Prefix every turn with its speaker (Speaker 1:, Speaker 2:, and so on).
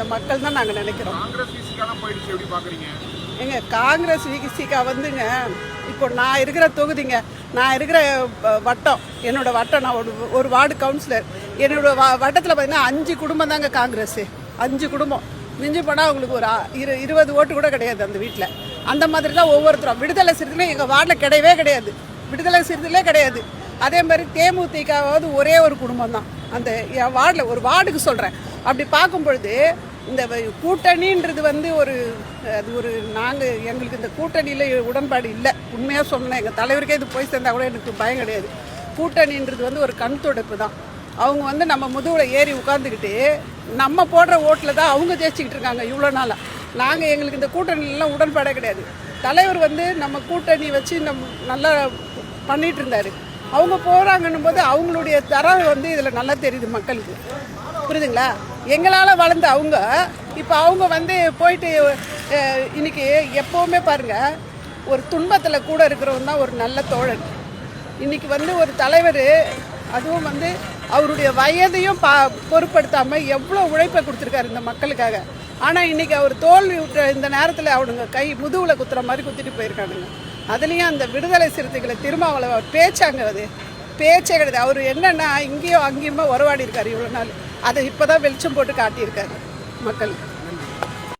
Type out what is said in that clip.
Speaker 1: இந்த மக்கள் தான் நாங்கள் நினைக்கிறோம். எங்க காங்கிரஸ் விசிகா வந்துங்க, இப்போ நான் இருக்கிற தொகுதிங்க, நான் இருக்கிற வட்டம், என்னோட வட்டம், நான் ஒரு வார்டு கவுன்சிலர், என்னோட வட்டத்தில் பார்த்தீங்கன்னா 5 குடும்பம் தாங்க காங்கிரஸ். 5 குடும்பம் மிஞ்சி போனால் அவங்களுக்கு ஒரு 20 ஓட்டு கூட கிடையாது அந்த வீட்டில். அந்த மாதிரி தான் ஒவ்வொருத்தரும். விடுதலை சிறுத்தையிலும் எங்கள் வார்டில் கிடையவே கிடையாது, விடுதலை சிறுத்தையிலே கிடையாது. அதே மாதிரி தேமுதிகாவது ஒரே ஒரு குடும்பம் தான் அந்த என் வார்டில், ஒரு வார்டுக்கு சொல்கிறேன். அப்படி பார்க்கும் பொழுது இந்த கூட்டணின்றது வந்து எங்களுக்கு இந்த கூட்டணியில் உடன்பாடு இல்லை. உண்மையாக சொன்னேன், எங்கள் தலைவருக்கே இது போய் சேர்ந்தா கூட எனக்கு பயம் கிடையாது. கூட்டணின்றது வந்து ஒரு கண் துடைப்பு தான். அவங்க வந்து நம்ம முதுகில் ஏறி உட்காந்துக்கிட்டு நம்ம போடுற ஓட்டில் தான் அவங்க ஜெயிச்சுக்கிட்டு இருக்காங்க இவ்வளோ நாளாக. எங்களுக்கு இந்த கூட்டணிலாம் உடன்பாடே கிடையாது. தலைவர் வந்து நம்ம கூட்டணி வச்சு நல்லா பண்ணிகிட்டு இருந்தார். அவங்க போகிறாங்கன்னும் போது அவங்களுடைய தரம் வந்து இதில் நல்லா தெரியுது மக்களுக்கு, புரியுதுங்களா? எங்களால் வளர்ந்து அவங்க இப்போ அவங்க வந்து போயிட்டு இன்னைக்கு எப்போவுமே பாருங்கள், ஒரு துன்பத்தில் கூட இருக்கிறவங்க தான் ஒரு நல்ல தோழன். இன்றைக்கி வந்து ஒரு தலைவர், அதுவும் வந்து அவருடைய வயதையும் பொருட்படுத்தாமல் எவ்வளோ உழைப்பை கொடுத்துருக்காரு இந்த மக்களுக்காக. ஆனால் இன்றைக்கி அவர் தோல்வி விட்ட இந்த நேரத்தில் அவனுங்க முதுகில் குத்துற மாதிரி குத்திட்டு போயிருக்கானுங்க. அதுலேயும் அந்த விடுதலை சிறுத்தைகளை திருமாவளவன் பேச்சாங்க, அது பேச்சே கிடையாது. அவர் என்னென்னா இங்கேயும் அங்கேயுமே உறவாடி இருக்கார் இவ்வளோ நாள். அதை இப்போ தான் வெளிச்சம் போட்டு காட்டியிருக்காரு மக்கள்.